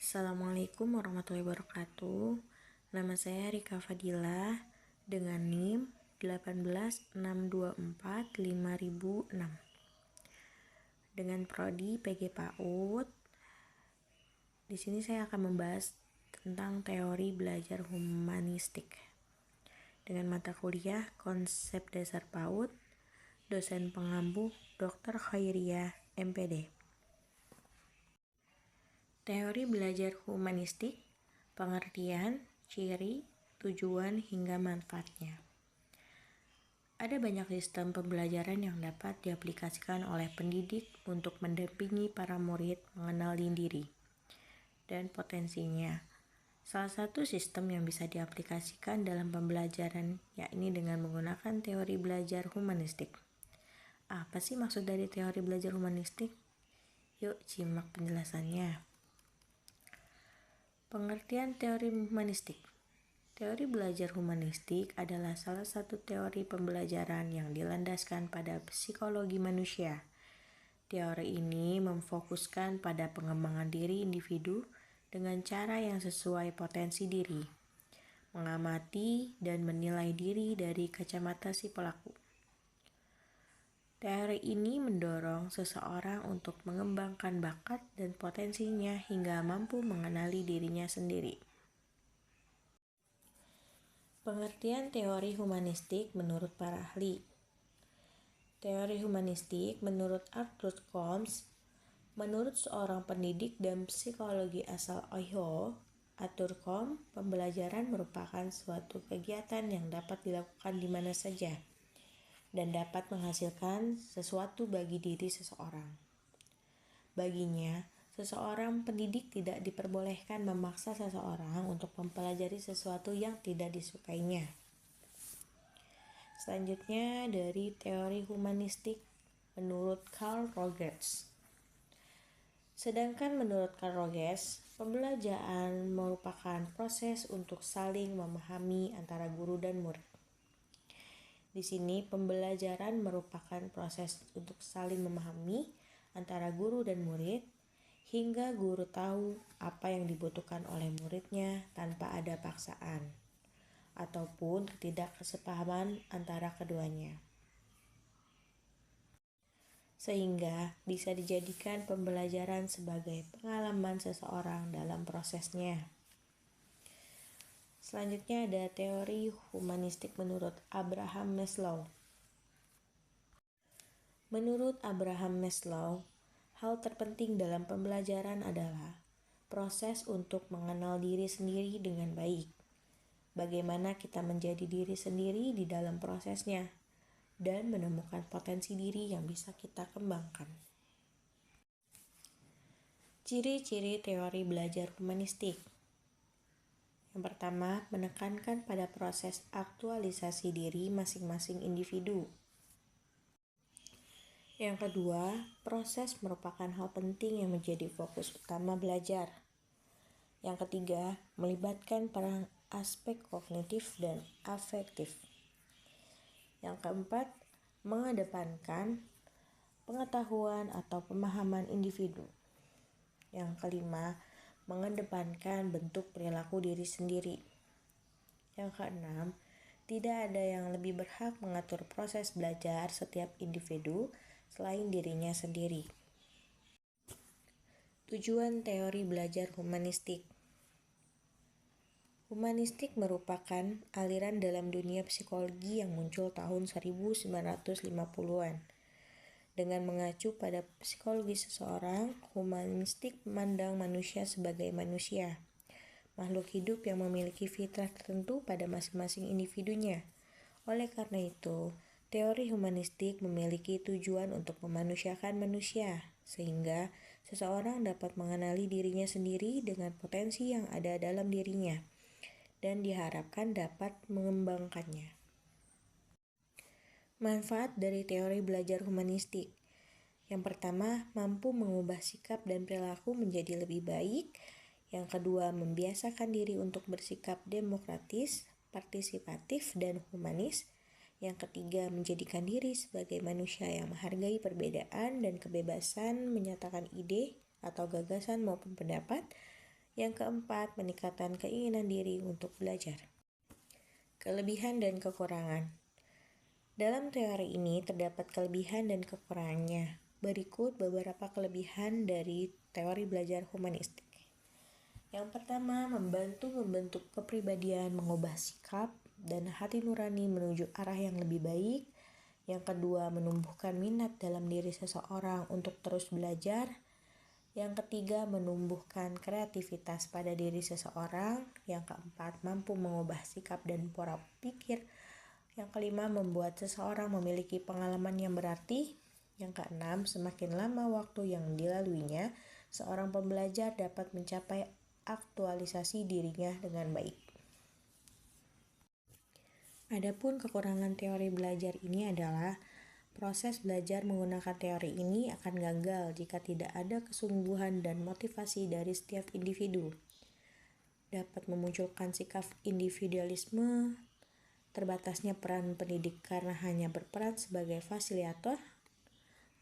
Assalamualaikum warahmatullahi wabarakatuh. Nama saya Rika Fadila dengan NIM 186245006 dengan prodi PG PAUD. Di sini saya akan membahas tentang teori belajar humanistik dengan mata kuliah Konsep Dasar PAUD, dosen pengampu Dr. Khairiyah MPD. Teori belajar humanistik, pengertian, ciri, tujuan, hingga manfaatnya. Ada banyak sistem pembelajaran yang dapat diaplikasikan oleh pendidik untuk mendampingi para murid mengenali diri dan potensinya. Salah satu sistem yang bisa diaplikasikan dalam pembelajaran yakni dengan menggunakan teori belajar humanistik. Apa sih maksud dari teori belajar humanistik? Yuk simak penjelasannya. Pengertian teori humanistik. Teori belajar humanistik adalah salah satu teori pembelajaran yang dilandaskan pada psikologi manusia. Teori ini memfokuskan pada pengembangan diri individu dengan cara yang sesuai potensi diri, mengamati dan menilai diri dari kacamata si pelaku. Teori ini mendorong seseorang untuk mengembangkan bakat dan potensinya hingga mampu mengenali dirinya sendiri. Pengertian teori humanistik menurut para ahli. Teori humanistik menurut Arthur Combs, menurut seorang pendidik dan psikologi asal Ohio, Arthur Combs, pembelajaran merupakan suatu kegiatan yang dapat dilakukan di mana saja dan dapat menghasilkan sesuatu bagi diri seseorang. Baginya, seseorang pendidik tidak diperbolehkan memaksa seseorang untuk mempelajari sesuatu yang tidak disukainya. Selanjutnya dari teori humanistik menurut Carl Rogers. Sedangkan menurut Carl Rogers, pembelajaran merupakan proses untuk saling memahami antara guru dan murid. Di sini pembelajaran merupakan proses untuk saling memahami antara guru dan murid hingga guru tahu apa yang dibutuhkan oleh muridnya tanpa ada paksaan ataupun ketidaksepahaman antara keduanya. Sehingga bisa dijadikan pembelajaran sebagai pengalaman seseorang dalam prosesnya. Selanjutnya ada teori humanistik menurut Abraham Maslow. Menurut Abraham Maslow, hal terpenting dalam pembelajaran adalah proses untuk mengenal diri sendiri dengan baik. Bagaimana kita menjadi diri sendiri di dalam prosesnya dan menemukan potensi diri yang bisa kita kembangkan. Ciri-ciri teori belajar humanistik. Yang pertama, menekankan pada proses aktualisasi diri masing-masing individu. Yang kedua, proses merupakan hal penting yang menjadi fokus utama belajar. Yang ketiga, melibatkan para aspek kognitif dan afektif. Yang keempat, mengedepankan pengetahuan atau pemahaman individu. Yang kelima, mengedepankan bentuk perilaku diri sendiri. Yang keenam, tidak ada yang lebih berhak mengatur proses belajar setiap individu selain dirinya sendiri. Tujuan teori belajar humanistik. Humanistik merupakan aliran dalam dunia psikologi yang muncul tahun 1950-an. Dengan mengacu pada psikologi seseorang, humanistik memandang manusia sebagai manusia, makhluk hidup yang memiliki fitrah tertentu pada masing-masing individunya. Oleh karena itu, teori humanistik memiliki tujuan untuk memanusiakan manusia, sehingga seseorang dapat mengenali dirinya sendiri dengan potensi yang ada dalam dirinya, dan diharapkan dapat mengembangkannya. Manfaat dari teori belajar humanistik. Yang pertama, mampu mengubah sikap dan perilaku menjadi lebih baik. Yang kedua, membiasakan diri untuk bersikap demokratis, partisipatif, dan humanis. Yang ketiga, menjadikan diri sebagai manusia yang menghargai perbedaan dan kebebasan menyatakan ide atau gagasan maupun pendapat. Yang keempat, meningkatkan keinginan diri untuk belajar. Kelebihan dan kekurangan. Dalam teori ini terdapat kelebihan dan kekurangannya. Berikut beberapa kelebihan dari teori belajar humanistik. Yang pertama, membantu membentuk kepribadian, mengubah sikap dan hati nurani menuju arah yang lebih baik. Yang kedua, menumbuhkan minat dalam diri seseorang untuk terus belajar. Yang ketiga, menumbuhkan kreativitas pada diri seseorang. Yang keempat, mampu mengubah sikap dan pola pikir. Yang kelima, membuat seseorang memiliki pengalaman yang berarti. Yang keenam, semakin lama waktu yang dilaluinya, seorang pembelajar dapat mencapai aktualisasi dirinya dengan baik. Adapun kekurangan teori belajar ini adalah proses belajar menggunakan teori ini akan gagal jika tidak ada kesungguhan dan motivasi dari setiap individu. Dapat memunculkan sikap individualisme, terbatasnya peran pendidik karena hanya berperan sebagai fasilitator,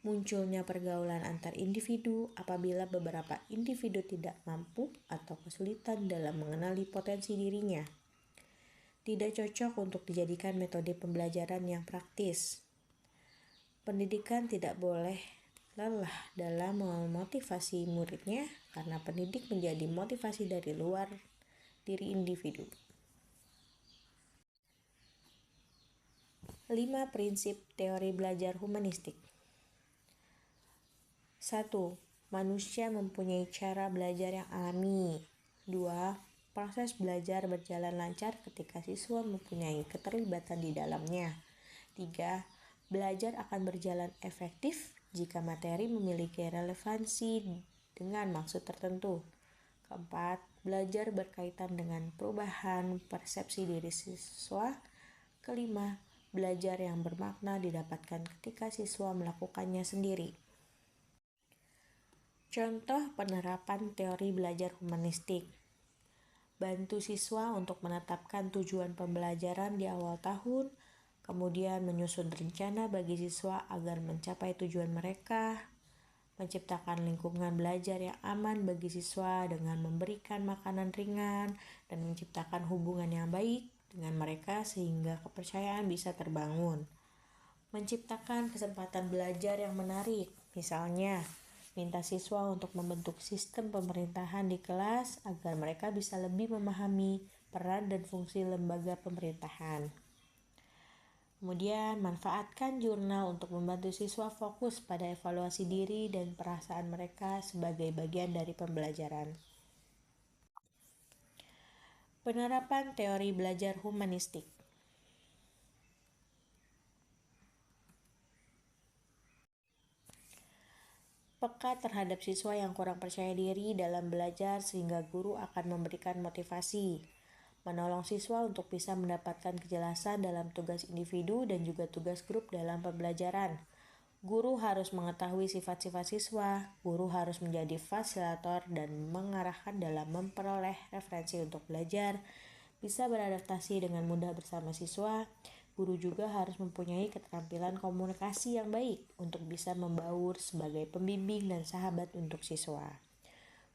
munculnya pergaulan antar individu apabila beberapa individu tidak mampu atau kesulitan dalam mengenali potensi dirinya. Tidak cocok untuk dijadikan metode pembelajaran yang praktis. Pendidikan tidak boleh lelah dalam memotivasi muridnya karena pendidik menjadi motivasi dari luar diri individu. 5 prinsip teori belajar humanistik. 1. Manusia mempunyai cara belajar yang alami. 2. Proses belajar berjalan lancar ketika siswa mempunyai keterlibatan di dalamnya. 3. Belajar akan berjalan efektif jika materi memiliki relevansi dengan maksud tertentu. 4. Belajar berkaitan dengan perubahan persepsi diri siswa. 5. Belajar yang bermakna didapatkan ketika siswa melakukannya sendiri. Contoh penerapan teori belajar humanistik. Bantu siswa untuk menetapkan tujuan pembelajaran di awal tahun, kemudian menyusun rencana bagi siswa agar mencapai tujuan mereka, menciptakan lingkungan belajar yang aman bagi siswa dengan memberikan makanan ringan dan menciptakan hubungan yang baik dengan mereka sehingga kepercayaan bisa terbangun. Menciptakan kesempatan belajar yang menarik, misalnya minta siswa untuk membentuk sistem pemerintahan di kelas agar mereka bisa lebih memahami peran dan fungsi lembaga pemerintahan. Kemudian, manfaatkan jurnal untuk membantu siswa fokus pada evaluasi diri dan perasaan mereka sebagai bagian dari pembelajaran. Penerapan teori belajar humanistik. Peka terhadap siswa yang kurang percaya diri dalam belajar sehingga guru akan memberikan motivasi. Menolong siswa untuk bisa mendapatkan kejelasan dalam tugas individu dan juga tugas grup dalam pembelajaran. Guru harus mengetahui sifat-sifat siswa, guru harus menjadi fasilitator dan mengarahkan dalam memperoleh referensi untuk belajar, bisa beradaptasi dengan mudah bersama siswa. Guru juga harus mempunyai keterampilan komunikasi yang baik untuk bisa membaur sebagai pembimbing dan sahabat untuk siswa.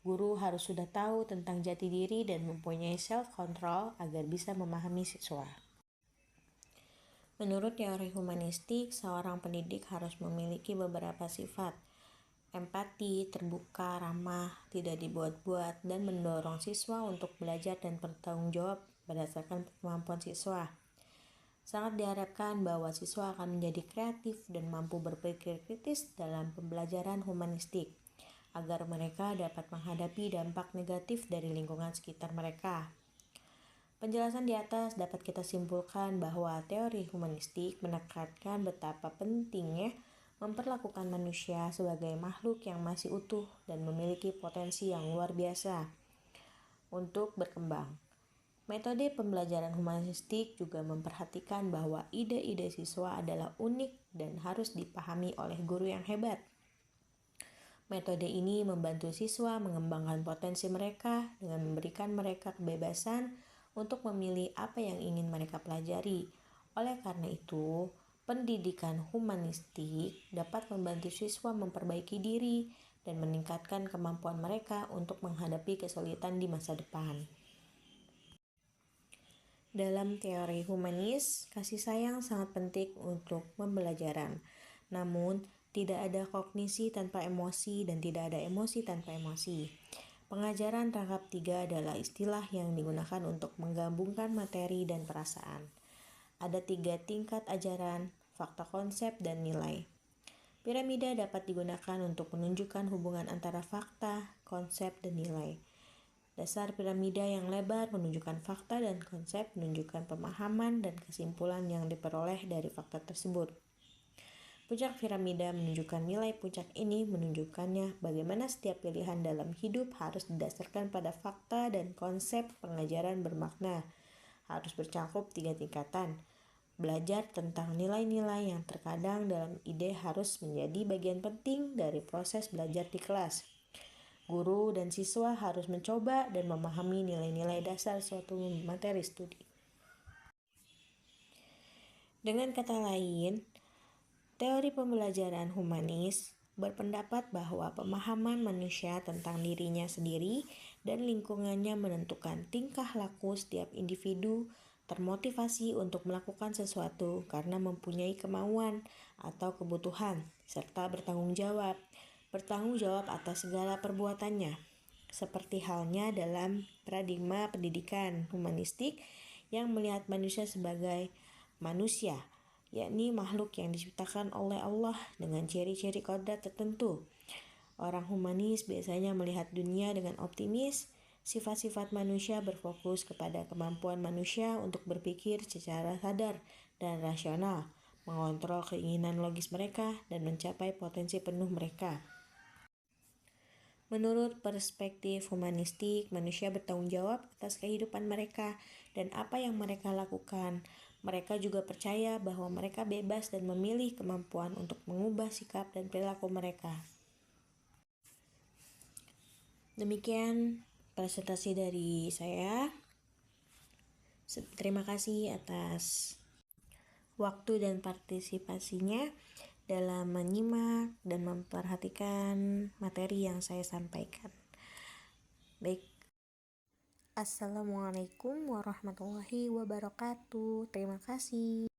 Guru harus sudah tahu tentang jati diri dan mempunyai self-control agar bisa memahami siswa. Menurut teori humanistik, seorang pendidik harus memiliki beberapa sifat: empati, terbuka, ramah, tidak dibuat-buat, dan mendorong siswa untuk belajar dan bertanggung jawab berdasarkan kemampuan siswa. Sangat diharapkan bahwa siswa akan menjadi kreatif dan mampu berpikir kritis dalam pembelajaran humanistik, agar mereka dapat menghadapi dampak negatif dari lingkungan sekitar mereka. Penjelasan di atas dapat kita simpulkan bahwa teori humanistik menekankan betapa pentingnya memperlakukan manusia sebagai makhluk yang masih utuh dan memiliki potensi yang luar biasa untuk berkembang. Metode pembelajaran humanistik juga memperhatikan bahwa ide-ide siswa adalah unik dan harus dipahami oleh guru yang hebat. Metode ini membantu siswa mengembangkan potensi mereka dengan memberikan mereka kebebasan untuk memilih apa yang ingin mereka pelajari. Oleh karena itu, pendidikan humanistik dapat membantu siswa memperbaiki diri, dan meningkatkan kemampuan mereka untuk menghadapi kesulitan di masa depan. Dalam teori humanis, kasih sayang sangat penting untuk pembelajaran. Namun, tidak ada kognisi tanpa emosi dan tidak ada emosi tanpa emosi. Pengajaran tahap 3 adalah istilah yang digunakan untuk menggabungkan materi dan perasaan. Ada 3 tingkat ajaran, fakta konsep, dan nilai. Piramida dapat digunakan untuk menunjukkan hubungan antara fakta, konsep, dan nilai. Dasar piramida yang lebar menunjukkan fakta dan konsep menunjukkan pemahaman dan kesimpulan yang diperoleh dari fakta tersebut. Puncak piramida menunjukkan nilai. Puncak ini menunjukkannya bagaimana setiap pilihan dalam hidup harus didasarkan pada fakta dan konsep pengajaran bermakna. Harus bercakup 3 tingkatan. Belajar tentang nilai-nilai yang terkadang dalam ide harus menjadi bagian penting dari proses belajar di kelas. Guru dan siswa harus mencoba dan memahami nilai-nilai dasar suatu materi studi. Dengan kata lain, teori pembelajaran humanis berpendapat bahwa pemahaman manusia tentang dirinya sendiri dan lingkungannya menentukan tingkah laku setiap individu termotivasi untuk melakukan sesuatu karena mempunyai kemauan atau kebutuhan, serta bertanggung jawab atas segala perbuatannya. Seperti halnya dalam paradigma pendidikan humanistik yang melihat manusia sebagai manusia, yakni makhluk yang diciptakan oleh Allah dengan ciri-ciri kodrat tertentu. Orang humanis biasanya melihat dunia dengan optimis. Sifat-sifat manusia berfokus kepada kemampuan manusia untuk berpikir secara sadar dan rasional, mengontrol keinginan logis mereka, dan mencapai potensi penuh mereka. Menurut perspektif humanistik, manusia bertanggung jawab atas kehidupan mereka dan apa yang mereka lakukan. Mereka juga percaya bahwa mereka bebas dan memilih kemampuan untuk mengubah sikap dan perilaku mereka. Demikian presentasi dari saya. Terima kasih atas waktu dan partisipasinya dalam menyimak dan memperhatikan materi yang saya sampaikan. Baik. Assalamualaikum warahmatullahi wabarakatuh. Terima kasih.